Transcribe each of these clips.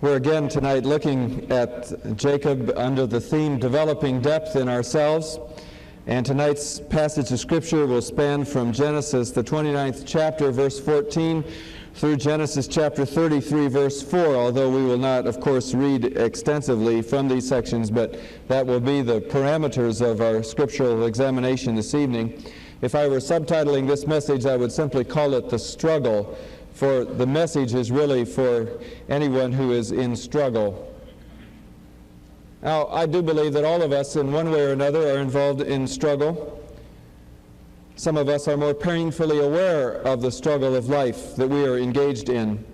We're again tonight looking at Jacob under the theme Developing Depth in Ourselves. And tonight's passage of Scripture will span from Genesis, the 29th chapter, verse 14, through Genesis chapter 33, verse 4, although we will not, of course, read extensively from these sections, but that will be the parameters of our scriptural examination this evening. If I were subtitling this message, I would simply call it The Struggle, for the message is really for anyone who is in struggle. Now, I do believe that all of us, in one way or another, are involved in struggle. Some of us are more painfully aware of the struggle of life that we are engaged in.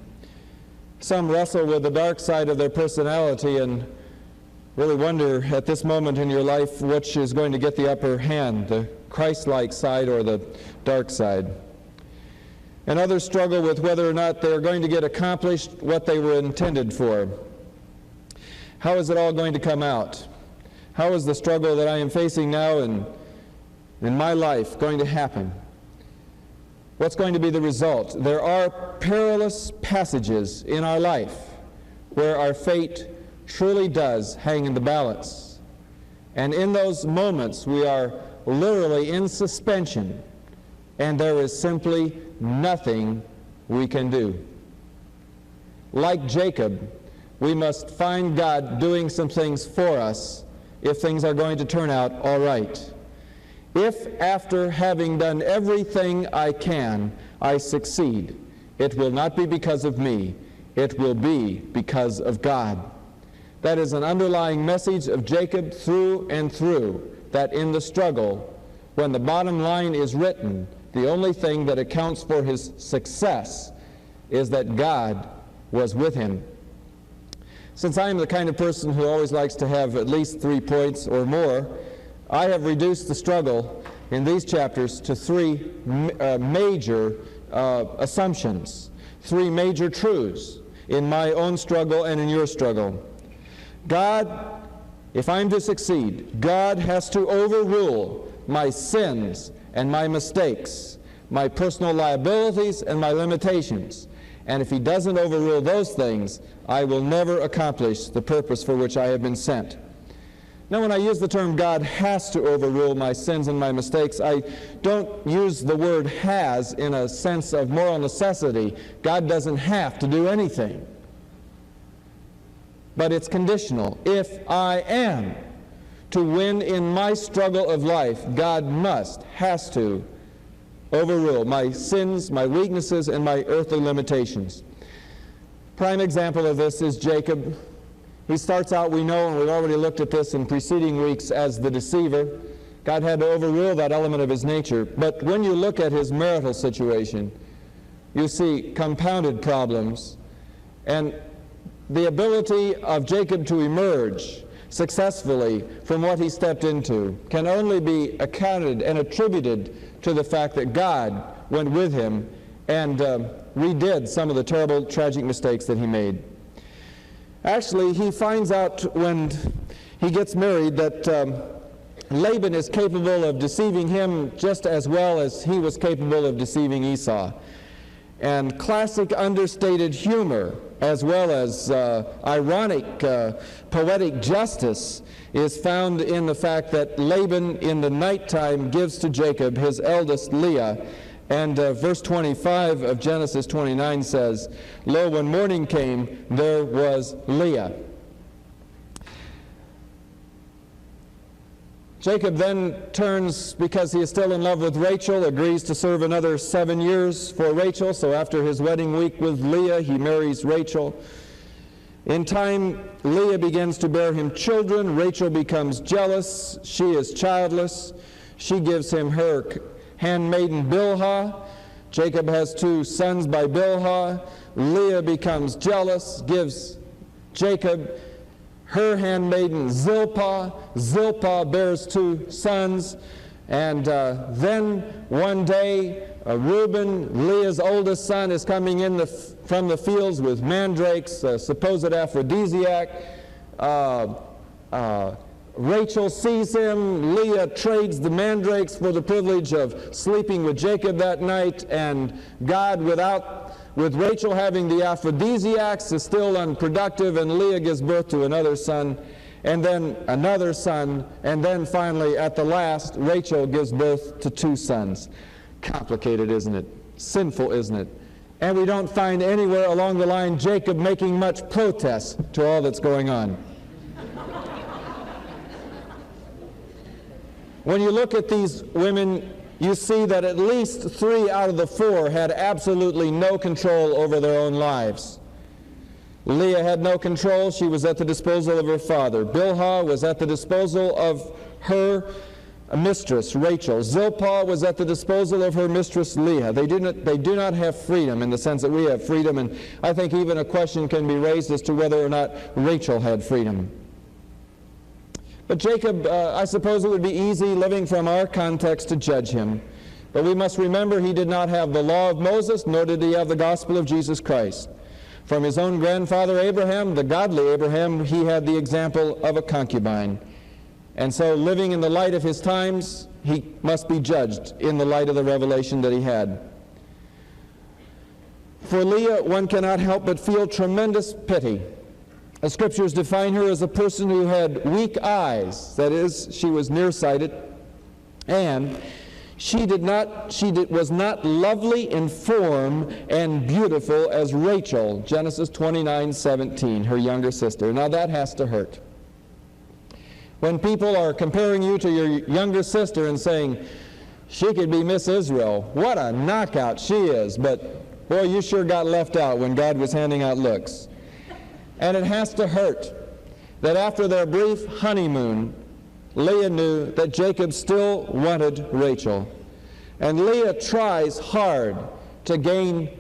Some wrestle with the dark side of their personality and really wonder at this moment in your life which is going to get the upper hand, the Christ-like side or the dark side. And others struggle with whether or not they're going to get accomplished what they were intended for. How is it all going to come out? How is the struggle that I am facing now in my life going to happen? What's going to be the result? There are perilous passages in our life where our fate truly does hang in the balance. And in those moments we are literally in suspension, and there is simply nothing we can do. Like Jacob, we must find God doing some things for us if things are going to turn out all right. If after having done everything I can, I succeed, it will not be because of me, it will be because of God. That is an underlying message of Jacob through and through, that in the struggle, when the bottom line is written, the only thing that accounts for his success is that God was with him. Since I am the kind of person who always likes to have at least 3 points or more, I have reduced the struggle in these chapters to three major assumptions, three major truths in my own struggle and in your struggle. God, if I'm to succeed, God has to overrule my sins and my mistakes, my personal liabilities and my limitations. And if He doesn't overrule those things, I will never accomplish the purpose for which I have been sent. Now, when I use the term God has to overrule my sins and my mistakes, I don't use the word has in a sense of moral necessity. God doesn't have to do anything. But it's conditional. If I am to win in my struggle of life, God has to overrule my sins, my weaknesses, and my earthly limitations. Prime example of this is Jacob. He starts out, we know, and we've already looked at this in preceding weeks, as the deceiver. God had to overrule that element of his nature. But when you look at his marital situation, you see compounded problems. And the ability of Jacob to emerge successfully from what he stepped into can only be accounted and attributed to the fact that God went with him and redid some of the terrible, tragic mistakes that he made. Actually, he finds out when he gets married that Laban is capable of deceiving him just as well as he was capable of deceiving Esau. And classic understated humor, as well as ironic poetic justice, is found in the fact that Laban in the nighttime gives to Jacob his eldest Leah. And verse 25 of Genesis 29 says, "Lo, when morning came, there was Leah." Jacob then turns, because he is still in love with Rachel, agrees to serve another 7 years for Rachel. So after his wedding week with Leah, he marries Rachel. In time, Leah begins to bear him children. Rachel becomes jealous. She is childless. She gives him her handmaiden Bilhah. Jacob has 2 sons by Bilhah. Leah becomes jealous, gives Jacob her handmaiden Zilpah. Zilpah bears 2 sons. And then one day, Reuben, Leah's oldest son, is coming in from the fields with mandrakes, a supposed aphrodisiac. Rachel sees him. Leah trades the mandrakes for the privilege of sleeping with Jacob that night. And God, without with Rachel having the aphrodisiacs, is still unproductive, and Leah gives birth to another son, and then another son, and then finally, at the last, Rachel gives birth to 2 sons. Complicated, isn't it? Sinful, isn't it? And we don't find anywhere along the line Jacob making much protest to all that's going on. When you look at these women, you see that at least 3 out of the 4 had absolutely no control over their own lives. Leah had no control. She was at the disposal of her father. Bilhah was at the disposal of her mistress, Rachel. Zilpah was at the disposal of her mistress, Leah. They do not have freedom in the sense that we have freedom, and I think even a question can be raised as to whether or not Rachel had freedom. But Jacob, I suppose it would be easy living from our context to judge him. But we must remember he did not have the law of Moses, nor did he have the gospel of Jesus Christ. From his own grandfather Abraham, the godly Abraham, he had the example of a concubine. And so living in the light of his times, he must be judged in the light of the revelation that he had. For Leah, one cannot help but feel tremendous pity. The Scriptures define her as a person who had weak eyes, that is, she was nearsighted, and she was not lovely in form and beautiful as Rachel, Genesis 29:17, her younger sister. Now that has to hurt. When people are comparing you to your younger sister and saying, she could be Miss Israel, what a knockout she is, but boy, you sure got left out when God was handing out looks. And it has to hurt that after their brief honeymoon, Leah knew that Jacob still wanted Rachel. And Leah tries hard to gain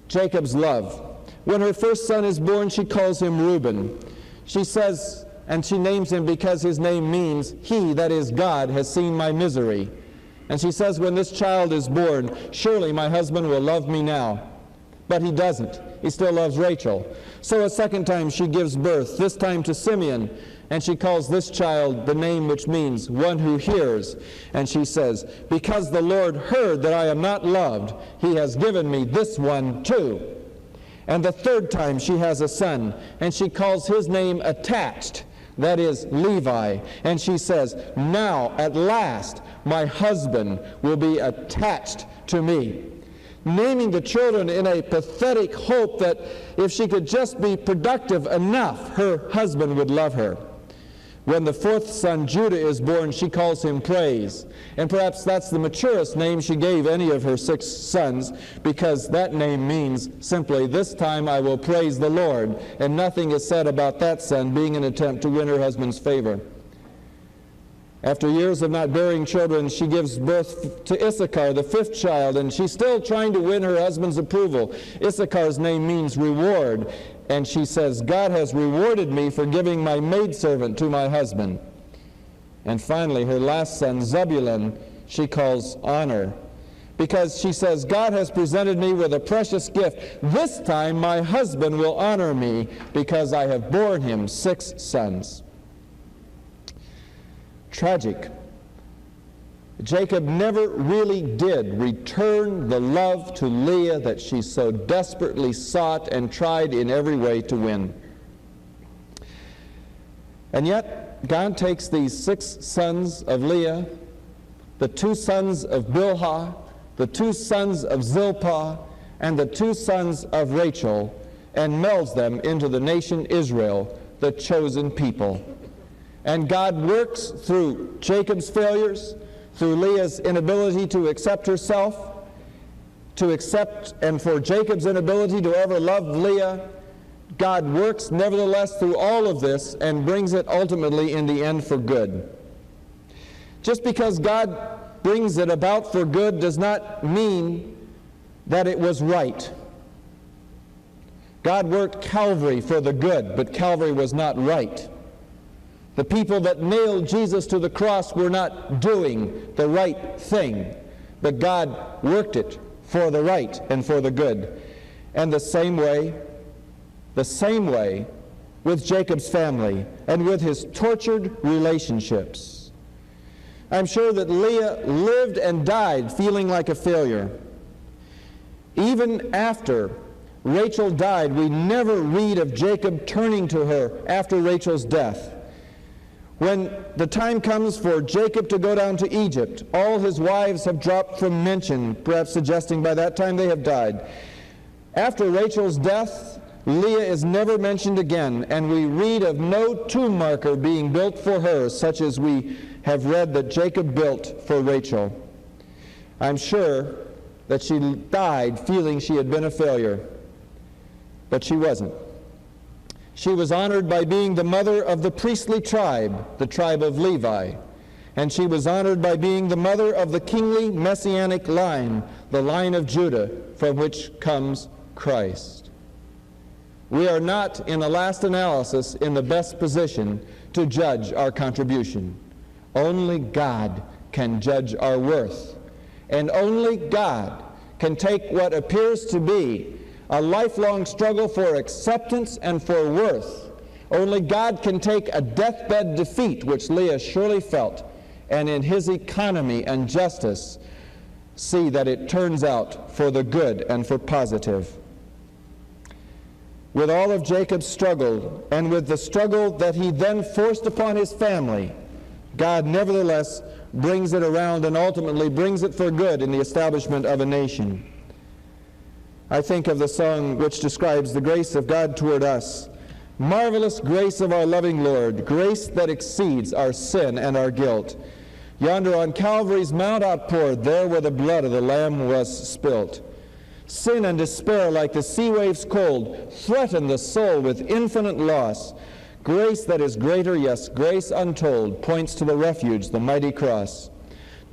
Jacob's love. When her first son is born, she calls him Reuben. She says, and she names him because his name means, he, that is God, has seen my misery. And she says, when this child is born, surely my husband will love me now. But he doesn't. He still loves Rachel. So a second time she gives birth, this time to Simeon, and she calls this child the name which means one who hears. And she says, because the Lord heard that I am not loved, he has given me this one too. And the third time she has a son, and she calls his name attached, that is Levi. And she says, now at last my husband will be attached to me. Naming the children in a pathetic hope that if she could just be productive enough, her husband would love her. When the 4th son, Judah, is born, she calls him Praise. And perhaps that's the maturest name she gave any of her 6 sons, because that name means simply, this time I will praise the Lord. And nothing is said about that son being an attempt to win her husband's favor. After years of not bearing children, she gives birth to Issachar, the 5th child, and she's still trying to win her husband's approval. Issachar's name means reward, and she says, God has rewarded me for giving my maidservant to my husband. And finally, her last son, Zebulun, she calls honor, because she says, God has presented me with a precious gift. This time my husband will honor me, because I have borne him 6 sons. Tragic. Jacob never really did return the love to Leah that she so desperately sought and tried in every way to win. And yet, God takes these 6 sons of Leah, the 2 sons of Bilhah, the 2 sons of Zilpah, and the 2 sons of Rachel, and melds them into the nation Israel, the chosen people. And God works through Jacob's failures, through Leah's inability to accept herself, and for Jacob's inability to ever love Leah. God works nevertheless through all of this and brings it ultimately in the end for good. Just because God brings it about for good does not mean that it was right. God worked Calvary for the good, but Calvary was not right. The people that nailed Jesus to the cross were not doing the right thing, but God worked it for the right and for the good. And the same way with Jacob's family and with his tortured relationships. I'm sure that Leah lived and died feeling like a failure. Even after Rachel died, we never read of Jacob turning to her after Rachel's death. When the time comes for Jacob to go down to Egypt, all his wives have dropped from mention, perhaps suggesting by that time they have died. After Rachel's death, Leah is never mentioned again, and we read of no tomb marker being built for her, such as we have read that Jacob built for Rachel. I'm sure that she died feeling she had been a failure, but she wasn't. She was honored by being the mother of the priestly tribe, the tribe of Levi, and she was honored by being the mother of the kingly messianic line, the line of Judah, from which comes Christ. We are not, in the last analysis, in the best position to judge our contribution. Only God can judge our worth, and only God can take what appears to be a lifelong struggle for acceptance and for worth. Only God can take a deathbed defeat, which Leah surely felt, and in his economy and justice see that it turns out for the good and for positive. With all of Jacob's struggle, and with the struggle that he then forced upon his family, God nevertheless brings it around and ultimately brings it for good in the establishment of a nation. I think of the song which describes the grace of God toward us. Marvelous grace of our loving Lord, grace that exceeds our sin and our guilt. Yonder on Calvary's mount outpoured, there where the blood of the Lamb was spilt. Sin and despair, like the sea waves cold, threaten the soul with infinite loss. Grace that is greater, yes, grace untold, points to the refuge, the mighty cross.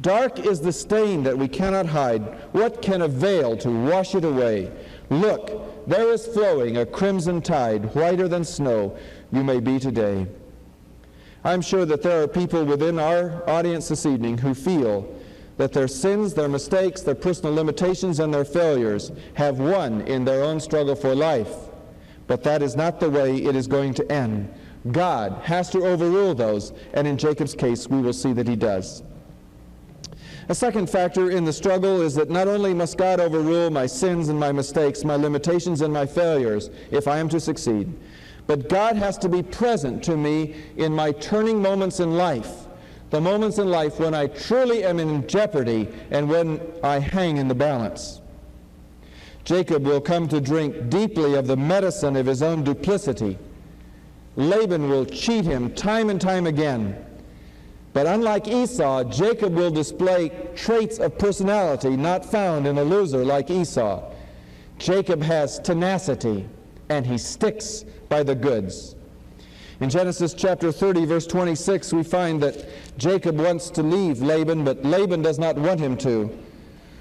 Dark is the stain that we cannot hide. What can avail to wash it away? Look, there is flowing a crimson tide, whiter than snow you may be today. I'm sure that there are people within our audience this evening who feel that their sins, their mistakes, their personal limitations, and their failures have won in their own struggle for life. But that is not the way it is going to end. God has to overrule those, and in Jacob's case, we will see that he does. A second factor in the struggle is that not only must God overrule my sins and my mistakes, my limitations and my failures, if I am to succeed, but God has to be present to me in my turning moments in life, the moments in life when I truly am in jeopardy and when I hang in the balance. Jacob will come to drink deeply of the medicine of his own duplicity. Laban will cheat him time and time again. But unlike Esau, Jacob will display traits of personality not found in a loser like Esau. Jacob has tenacity, and he sticks by the goods. In Genesis chapter 30, verse 26, we find that Jacob wants to leave Laban, but Laban does not want him to.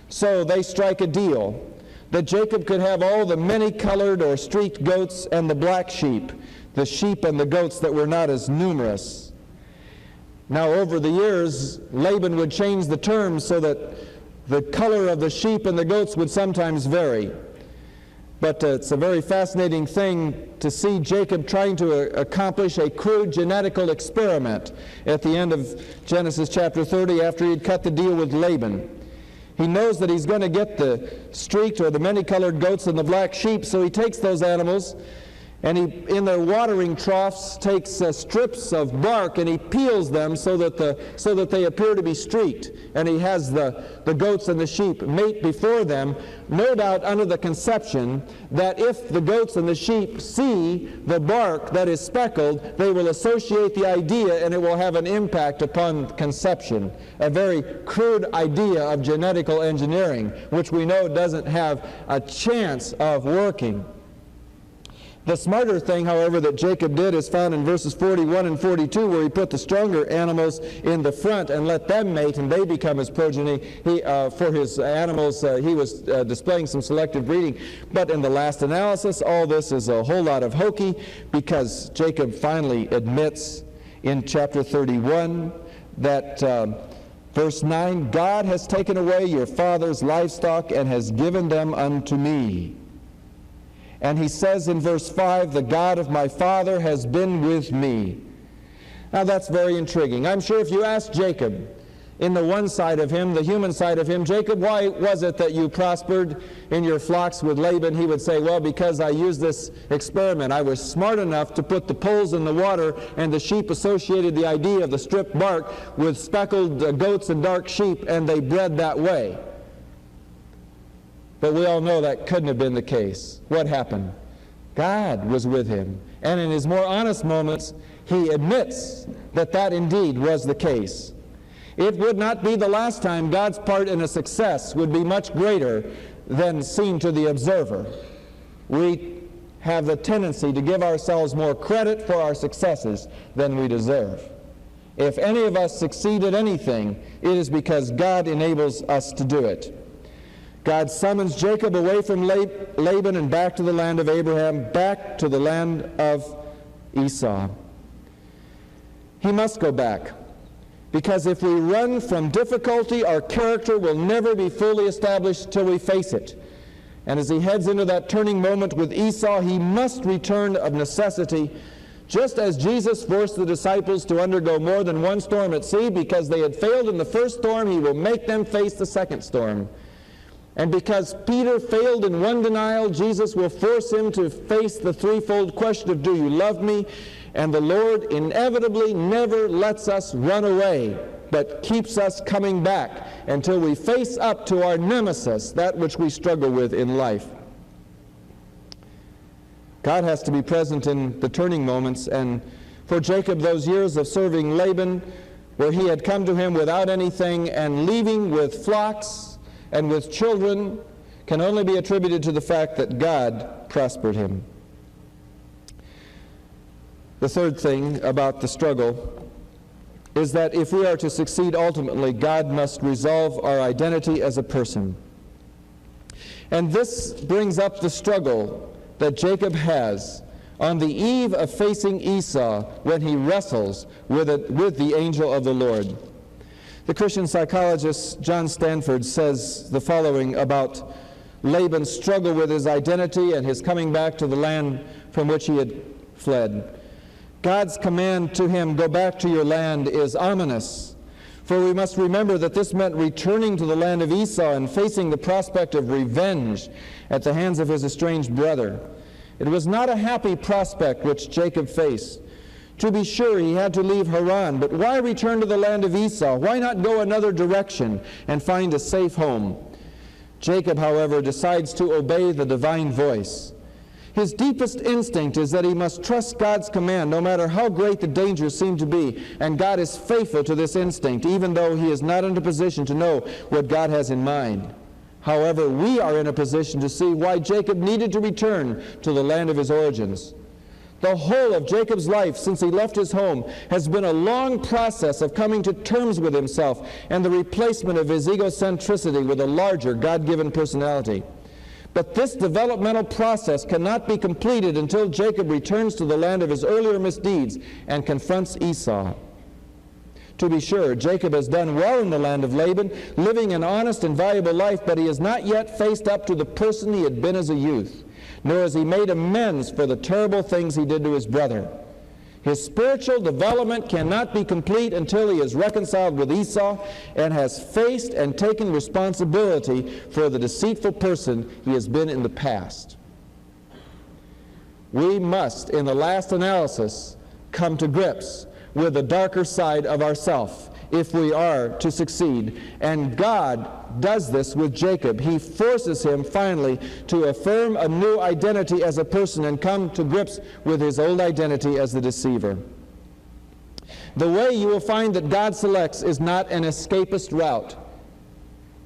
So they strike a deal that Jacob could have all the many-colored or streaked goats and the black sheep, the sheep and the goats that were not as numerous. Now, over the years, Laban would change the terms so that the color of the sheep and the goats would sometimes vary. But it's a very fascinating thing to see Jacob trying to accomplish a crude genetical experiment at the end of Genesis chapter 30 after he'd cut the deal with Laban. He knows that he's going to get the streaked or the many-colored goats and the black sheep, so he takes those animals and he, in their watering troughs, takes strips of bark and he peels them so that they appear to be streaked. And he has the goats and the sheep mate before them, no doubt under the conception that if the goats and the sheep see the bark that is speckled, they will associate the idea and it will have an impact upon conception. A very crude idea of genetical engineering, which we know doesn't have a chance of working. The smarter thing, however, that Jacob did is found in verses 41 and 42, where he put the stronger animals in the front and let them mate, and they become his progeny. For his animals, he was displaying some selective breeding. But in the last analysis, all this is a whole lot of hokey, because Jacob finally admits in chapter 31 that verse 9, God has taken away your father's livestock and has given them unto me. And he says in verse 5, the God of my father has been with me. Now that's very intriguing. I'm sure if you ask Jacob, in the one side of him, the human side of him, Jacob, why was it that you prospered in your flocks with Laban? He would say, well, because I used this experiment. I was smart enough to put the poles in the water, and the sheep associated the idea of the stripped bark with speckled goats and dark sheep, and they bred that way. But we all know that couldn't have been the case. What happened? God was with him. And in his more honest moments, he admits that that indeed was the case. It would not be the last time God's part in a success would be much greater than seen to the observer. We have the tendency to give ourselves more credit for our successes than we deserve. If any of us succeed at anything, it is because God enables us to do it. God summons Jacob away from Laban and back to the land of Abraham, back to the land of Esau. He must go back, because if we run from difficulty, our character will never be fully established till we face it. And as he heads into that turning moment with Esau, he must return of necessity, just as Jesus forced the disciples to undergo more than one storm at sea. Because they had failed in the first storm, he will make them face the second storm. And because Peter failed in one denial, Jesus will force him to face the threefold question of, do you love me? And the Lord inevitably never lets us run away, but keeps us coming back until we face up to our nemesis, that which we struggle with in life. God has to be present in the turning moments, and for Jacob, those years of serving Laban, where he had come to him without anything and leaving with flocks and with children, can only be attributed to the fact that God prospered him. The third thing about the struggle is that if we are to succeed ultimately, God must resolve our identity as a person. And this brings up the struggle that Jacob has on the eve of facing Esau when he wrestles with the angel of the Lord. The Christian psychologist John Stanford says the following about Laban's struggle with his identity and his coming back to the land from which he had fled. God's command to him, go back to your land, is ominous. For we must remember that this meant returning to the land of Esau and facing the prospect of revenge at the hands of his estranged brother. It was not a happy prospect which Jacob faced. To be sure, he had to leave Haran, but why return to the land of Esau? Why not go another direction and find a safe home? Jacob, however, decides to obey the divine voice. His deepest instinct is that he must trust God's command, no matter how great the dangers seem to be, and God is faithful to this instinct, even though he is not in a position to know what God has in mind. However, we are in a position to see why Jacob needed to return to the land of his origins. The whole of Jacob's life since he left his home has been a long process of coming to terms with himself and the replacement of his egocentricity with a larger God-given personality. But this developmental process cannot be completed until Jacob returns to the land of his earlier misdeeds and confronts Esau. To be sure, Jacob has done well in the land of Laban, living an honest and valuable life, but he has not yet faced up to the person he had been as a youth, nor has he made amends for the terrible things he did to his brother. His spiritual development cannot be complete until he is reconciled with Esau and has faced and taken responsibility for the deceitful person he has been in the past. We must, in the last analysis, come to grips with the darker side of ourself if we are to succeed. And God does this with Jacob. He forces him finally to affirm a new identity as a person and come to grips with his old identity as the deceiver. The way you will find that God selects is not an escapist route.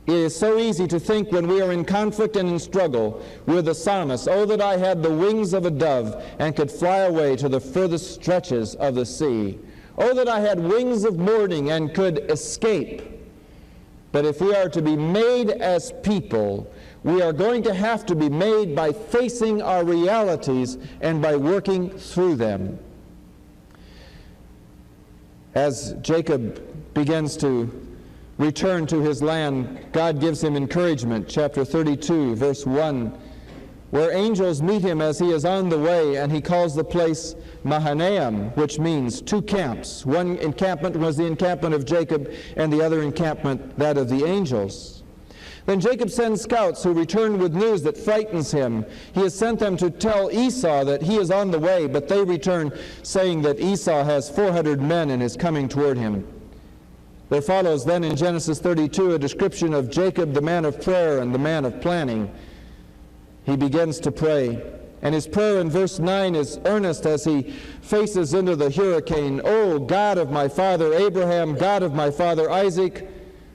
It is so easy to think when we are in conflict and in struggle with the psalmist, oh, that I had the wings of a dove and could fly away to the furthest stretches of the sea. Oh, that I had wings of morning and could escape. But if we are to be made as people, we are going to have to be made by facing our realities and by working through them. As Jacob begins to return to his land, God gives him encouragement. Chapter 32, verse 1 where angels meet him as he is on the way, and he calls the place Mahanaim, which means two camps. One encampment was the encampment of Jacob, and the other encampment that of the angels. Then Jacob sends scouts who return with news that frightens him. He has sent them to tell Esau that he is on the way, but they return saying that Esau has 400 men and is coming toward him. There follows then in Genesis 32 a description of Jacob, the man of prayer and the man of planning. He begins to pray, and his prayer in verse 9 is earnest as he faces into the hurricane. "O God of my father Abraham, God of my father Isaac."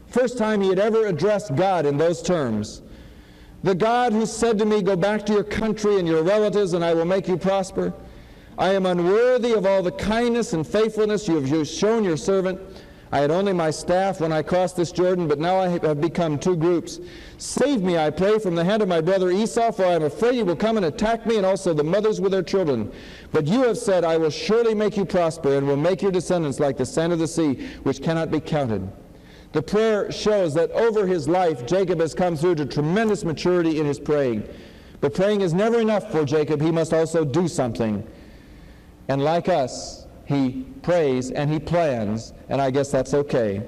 First time he had ever addressed God in those terms. "The God who said to me, 'Go back to your country and your relatives, and I will make you prosper.' I am unworthy of all the kindness and faithfulness you have shown your servant. I had only my staff when I crossed this Jordan, but now I have become two groups. Save me, I pray, from the hand of my brother Esau, for I am afraid he will come and attack me, and also the mothers with their children. But you have said, 'I will surely make you prosper, and will make your descendants like the sand of the sea, which cannot be counted.'" The prayer shows that over his life, Jacob has come through to tremendous maturity in his praying. But praying is never enough for Jacob. He must also do something. And like us, he prays and he plans, and I guess that's okay.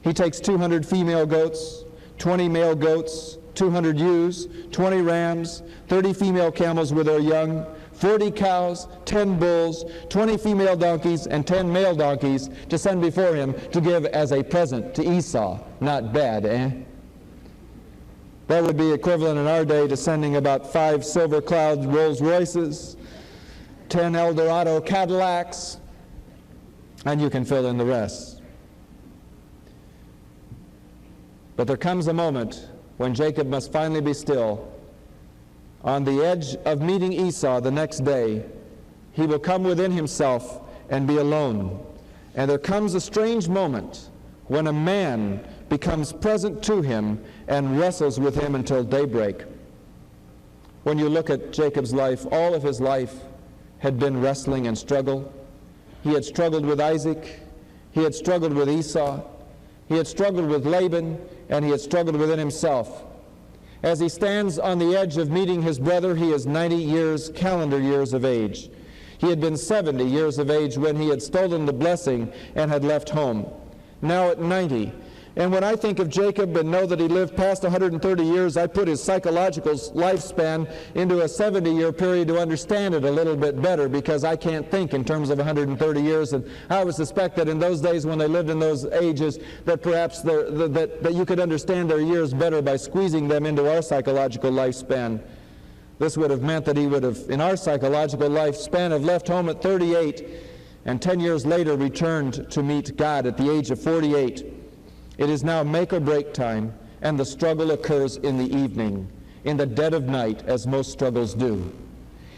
He takes 200 female goats, 20 male goats, 200 ewes, 20 rams, 30 female camels with their young, 40 cows, 10 bulls, 20 female donkeys, and 10 male donkeys to send before him to give as a present to Esau. Not bad, eh? That would be equivalent in our day to sending about 5 silver cloud Rolls Royces, 10 Eldorado Cadillacs, and you can fill in the rest. But there comes a moment when Jacob must finally be still. On the edge of meeting Esau the next day, he will come within himself and be alone. And there comes a strange moment when a man becomes present to him and wrestles with him until daybreak. When you look at Jacob's life, all of his life had been wrestling and struggle. He had struggled with Isaac, he had struggled with Esau, he had struggled with Laban, and he had struggled within himself. As he stands on the edge of meeting his brother, he is 90 years, calendar years of age. He had been 70 years of age when he had stolen the blessing and had left home. Now at 90. And when I think of Jacob and know that he lived past 130 years, I put his psychological lifespan into a 70-year period to understand it a little bit better, because I can't think in terms of 130 years. And I would suspect that in those days when they lived in those ages, that perhaps that you could understand their years better by squeezing them into our psychological lifespan. This would have meant that he would have, in our psychological lifespan, have left home at 38 and 10 years later returned to meet God at the age of 48. It is now make or break time, and the struggle occurs in the evening, in the dead of night, as most struggles do.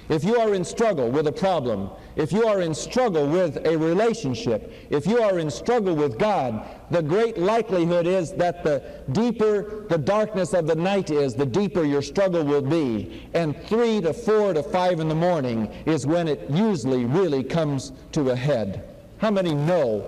If you are in struggle with a problem, if you are in struggle with a relationship, if you are in struggle with God, the great likelihood is that the deeper the darkness of the night is, the deeper your struggle will be. And 3 to 4 to 5 in the morning is when it usually really comes to a head. How many know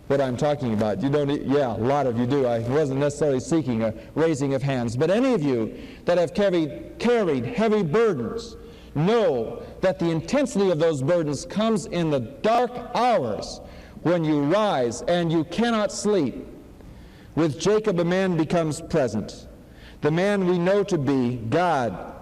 what I'm talking about? You don't? Yeah, a lot of you do. I wasn't necessarily seeking a raising of hands. But any of you that have carried heavy burdens know that the intensity of those burdens comes in the dark hours when you rise and you cannot sleep. With Jacob, a man becomes present. The man we know to be God.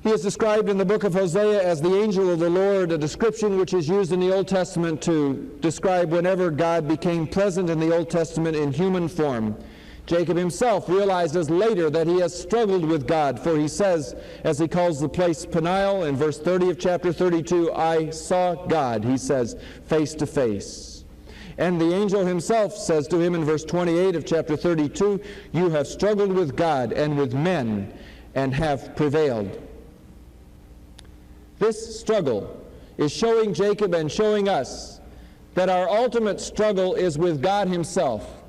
He is described in the book of Hosea as the angel of the Lord, a description which is used in the Old Testament to describe whenever God became present in the Old Testament in human form. Jacob himself realizes later that he has struggled with God, for he says, as he calls the place Peniel in verse 30 of chapter 32, I saw God, he says, face to face. And the angel himself says to him in verse 28 of chapter 32, you have struggled with God and with men and have prevailed. This struggle is showing Jacob and showing us that our ultimate struggle is with God himself.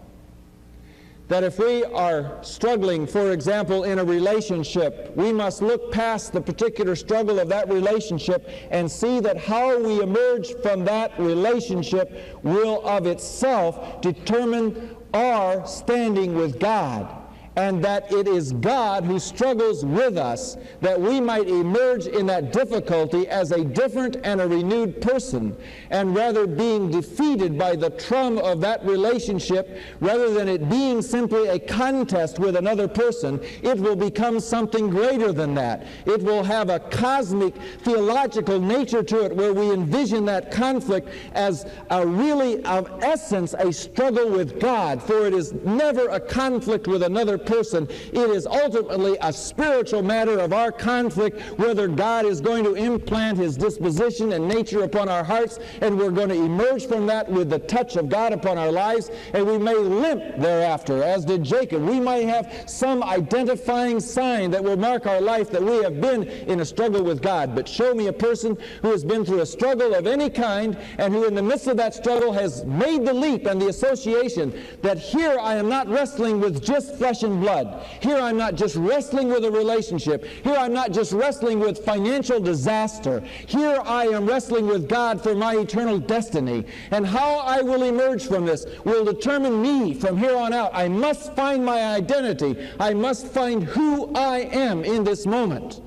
That if we are struggling, for example, in a relationship, we must look past the particular struggle of that relationship and see that how we emerge from that relationship will of itself determine our standing with God and that it is God who struggles with us, that we might emerge in that difficulty as a different and a renewed person, and rather being defeated by the trauma of that relationship, rather than it being simply a contest with another person, it will become something greater than that. It will have a cosmic, theological nature to it, where we envision that conflict as a really, of essence, a struggle with God, for it is never a conflict with another person. It is ultimately a spiritual matter of our conflict, whether God is going to implant His disposition and nature upon our hearts, and we're going to emerge from that with the touch of God upon our lives, and we may limp thereafter, as did Jacob. We might have some identifying sign that will mark our life that we have been in a struggle with God. But show me a person who has been through a struggle of any kind, and who in the midst of that struggle has made the leap and the association that here I am not wrestling with just flesh and blood. Here I'm not just wrestling with a relationship. Here I'm not just wrestling with financial disaster. Here I am wrestling with God for my eternal destiny. And how I will emerge from this will determine me from here on out. I must find my identity. I must find who I am in this moment.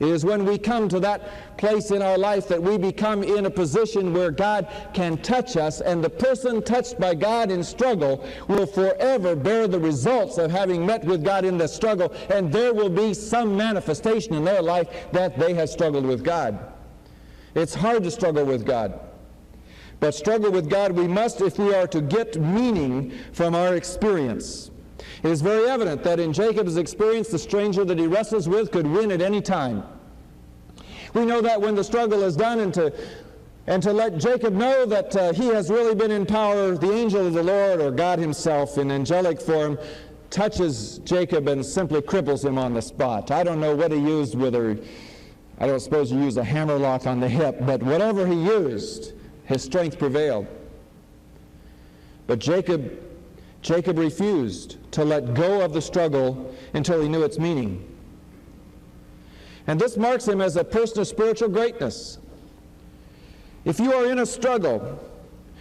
It is when we come to that place in our life that we become in a position where God can touch us, and the person touched by God in struggle will forever bear the results of having met with God in the struggle, and there will be some manifestation in their life that they have struggled with God. It's hard to struggle with God, but struggle with God we must if we are to get meaning from our experience. It is very evident that in Jacob's experience, the stranger that he wrestles with could win at any time. We know that when the struggle is done, and to let Jacob know that he has really been in power, the angel of the Lord, or God Himself in angelic form, touches Jacob and simply cripples him on the spot. I don't know what he used, whether, I don't suppose he used a hammerlock on the hip, but whatever he used, his strength prevailed. But Jacob refused to let go of the struggle until he knew its meaning. And this marks him as a person of spiritual greatness. If you are in a struggle,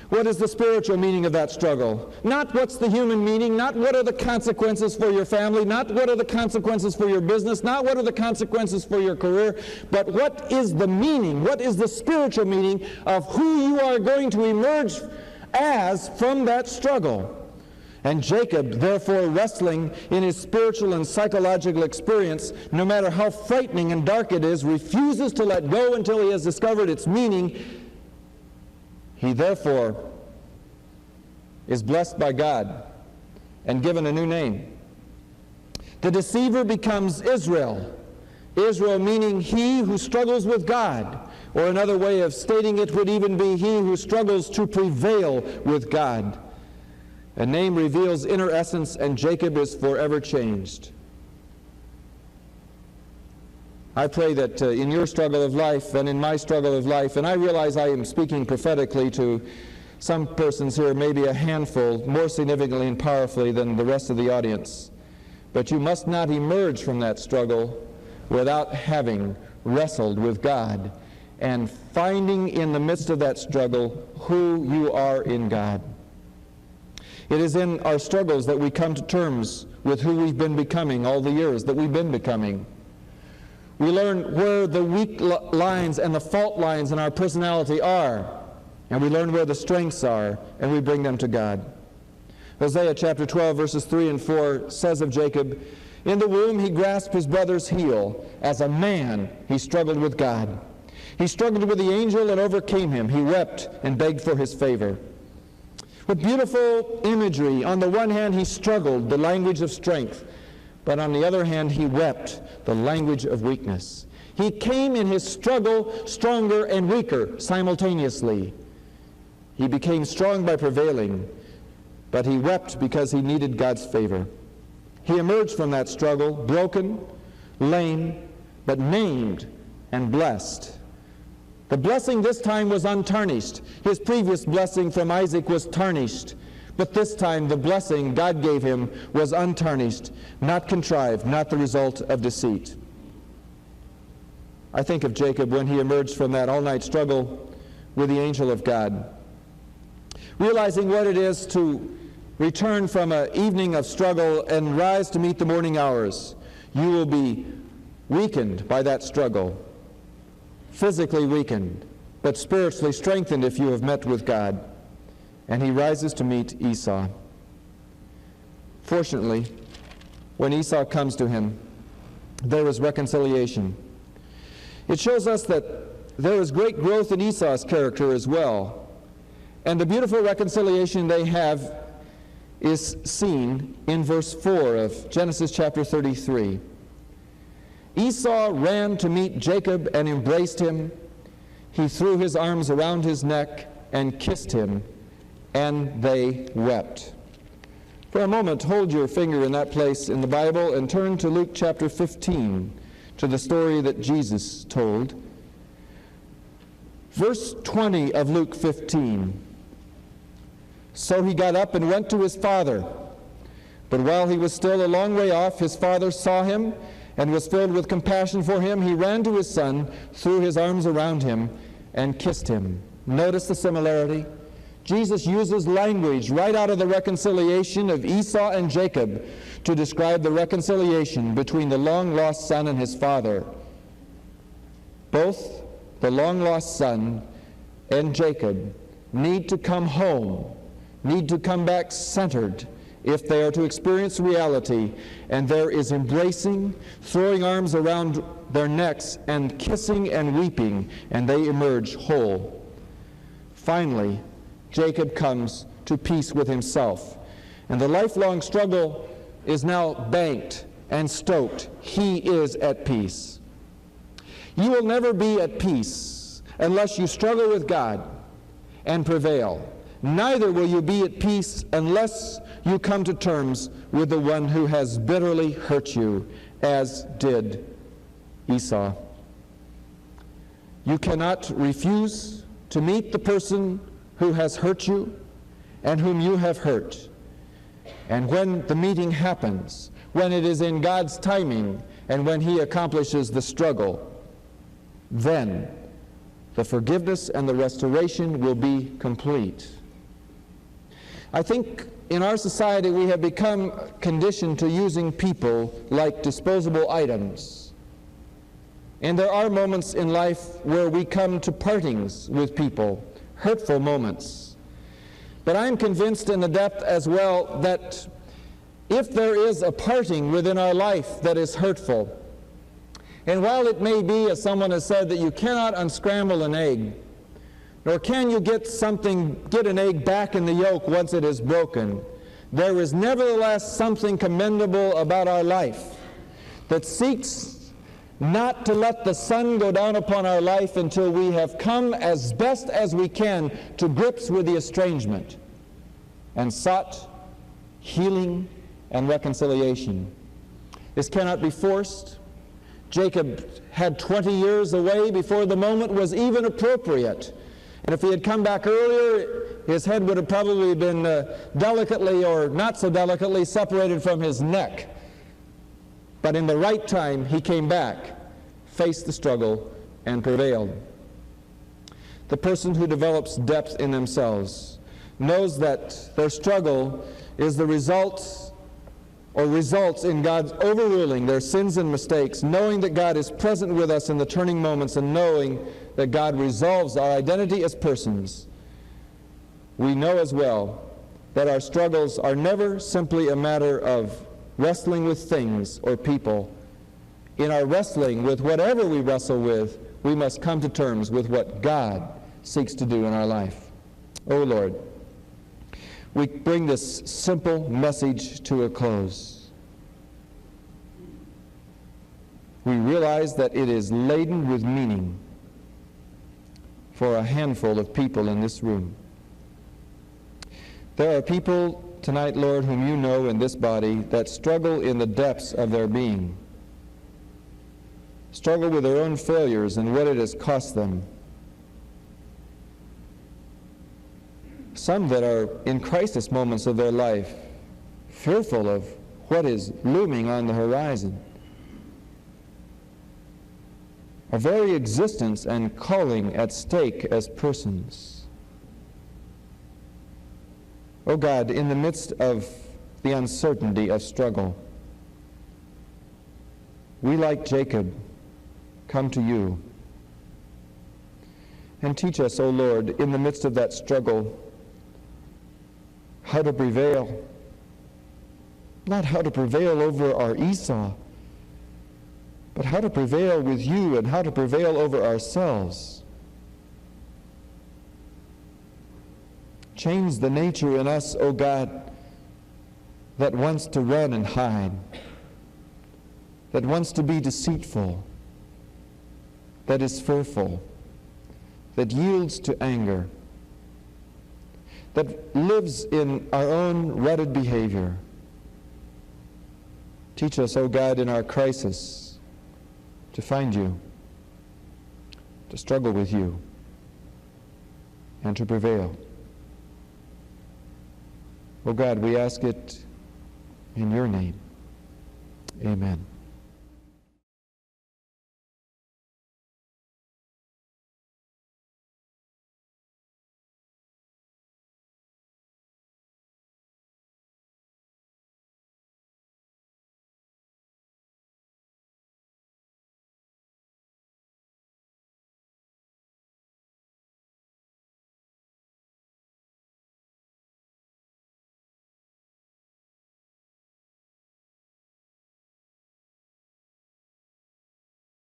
what is the spiritual meaning of that struggle? Not what's the human meaning, not what are the consequences for your family, not what are the consequences for your business, not what are the consequences for your career, but what is the meaning, what is the spiritual meaning of who you are going to emerge as from that struggle. And Jacob, therefore, wrestling in his spiritual and psychological experience, no matter how frightening and dark it is, refuses to let go until he has discovered its meaning. He, therefore, is blessed by God and given a new name. The deceiver becomes Israel. Israel meaning he who struggles with God. Or another way of stating it would even be he who struggles to prevail with God. A name reveals inner essence, and Jacob is forever changed. I pray that in your struggle of life and in my struggle of life, and I realize I am speaking prophetically to some persons here, maybe a handful, more significantly and powerfully than the rest of the audience, but you must not emerge from that struggle without having wrestled with God and finding in the midst of that struggle who you are in God. It is in our struggles that we come to terms with who we've been becoming all the years that we've been becoming. We learn where the weak lines and the fault lines in our personality are, and we learn where the strengths are, and we bring them to God. Hosea chapter 12, verses 3 and 4 says of Jacob, "In the womb he grasped his brother's heel. As a man he struggled with God. He struggled with the angel and overcame him. He wept and begged for his favor." What beautiful imagery. On the one hand, he struggled, the language of strength. But on the other hand, he wept, the language of weakness. He came in his struggle stronger and weaker simultaneously. He became strong by prevailing, but he wept because he needed God's favor. He emerged from that struggle broken, lame, but named and blessed. The blessing this time was untarnished. His previous blessing from Isaac was tarnished. But this time the blessing God gave him was untarnished, not contrived, not the result of deceit. I think of Jacob when he emerged from that all-night struggle with the angel of God, realizing what it is to return from an evening of struggle and rise to meet the morning hours, you will be weakened by that struggle, physically weakened, but spiritually strengthened if you have met with God. And he rises to meet Esau. Fortunately, when Esau comes to him, there is reconciliation. It shows us that there is great growth in Esau's character as well. And the beautiful reconciliation they have is seen in verse 4 of Genesis chapter 33. Esau ran to meet Jacob and embraced him. He threw his arms around his neck and kissed him, and they wept. For a moment, hold your finger in that place in the Bible and turn to Luke chapter 15, to the story that Jesus told. Verse 20 of Luke 15. So he got up and went to his father. But while he was still a long way off, his father saw him and was filled with compassion for him. He ran to his son, threw his arms around him, and kissed him. Notice the similarity. Jesus uses language right out of the reconciliation of Esau and Jacob to describe the reconciliation between the long-lost son and his father. Both the long-lost son and Jacob need to come home, need to come back centered if they are to experience reality, and there is embracing, throwing arms around their necks, and kissing and weeping, and they emerge whole. Finally, Jacob comes to peace with himself, and the lifelong struggle is now banked and stoked. He is at peace. You will never be at peace unless you struggle with God and prevail. Neither will you be at peace unless you come to terms with the one who has bitterly hurt you, as did Esau. You cannot refuse to meet the person who has hurt you and whom you have hurt. And when the meeting happens, when it is in God's timing, and when he accomplishes the struggle, then the forgiveness and the restoration will be complete. I think in our society we have become conditioned to using people like disposable items. And there are moments in life where we come to partings with people, hurtful moments. But I'm convinced in the depth as well that if there is a parting within our life that is hurtful, and while it may be, as someone has said, that you cannot unscramble an egg, nor can you get an egg back in the yolk once it is broken, there is nevertheless something commendable about our life that seeks not to let the sun go down upon our life until we have come as best as we can to grips with the estrangement and sought healing and reconciliation. This cannot be forced. Jacob had 20 years away before the moment was even appropriate. And if he had come back earlier, his head would have probably been delicately or not so delicately separated from his neck. But in the right time, he came back, faced the struggle, and prevailed. The person who develops depth in themselves knows that their struggle is the result or results in God's overruling their sins and mistakes, knowing that God is present with us in the turning moments, and knowing that God resolves our identity as persons. We know as well that our struggles are never simply a matter of wrestling with things or people. In our wrestling with whatever we wrestle with, we must come to terms with what God seeks to do in our life. Oh Lord, we bring this simple message to a close. We realize that it is laden with meaning for a handful of people in this room. There are people tonight, Lord, whom you know in this body that struggle in the depths of their being, struggle with their own failures and what it has cost them. Some that are in crisis moments of their life, fearful of what is looming on the horizon. Our very existence and calling at stake as persons. O God, in the midst of the uncertainty of struggle, we, like Jacob, come to you. And teach us, O Lord, in the midst of that struggle, how to prevail. Not how to prevail over our Esau, but how to prevail with you and how to prevail over ourselves. Change the nature in us, O God, that wants to run and hide, that wants to be deceitful, that is fearful, that yields to anger, that lives in our own rutted behavior. Teach us, O God, in our crisis to find you, to struggle with you, and to prevail. O God, we ask it in your name. Amen.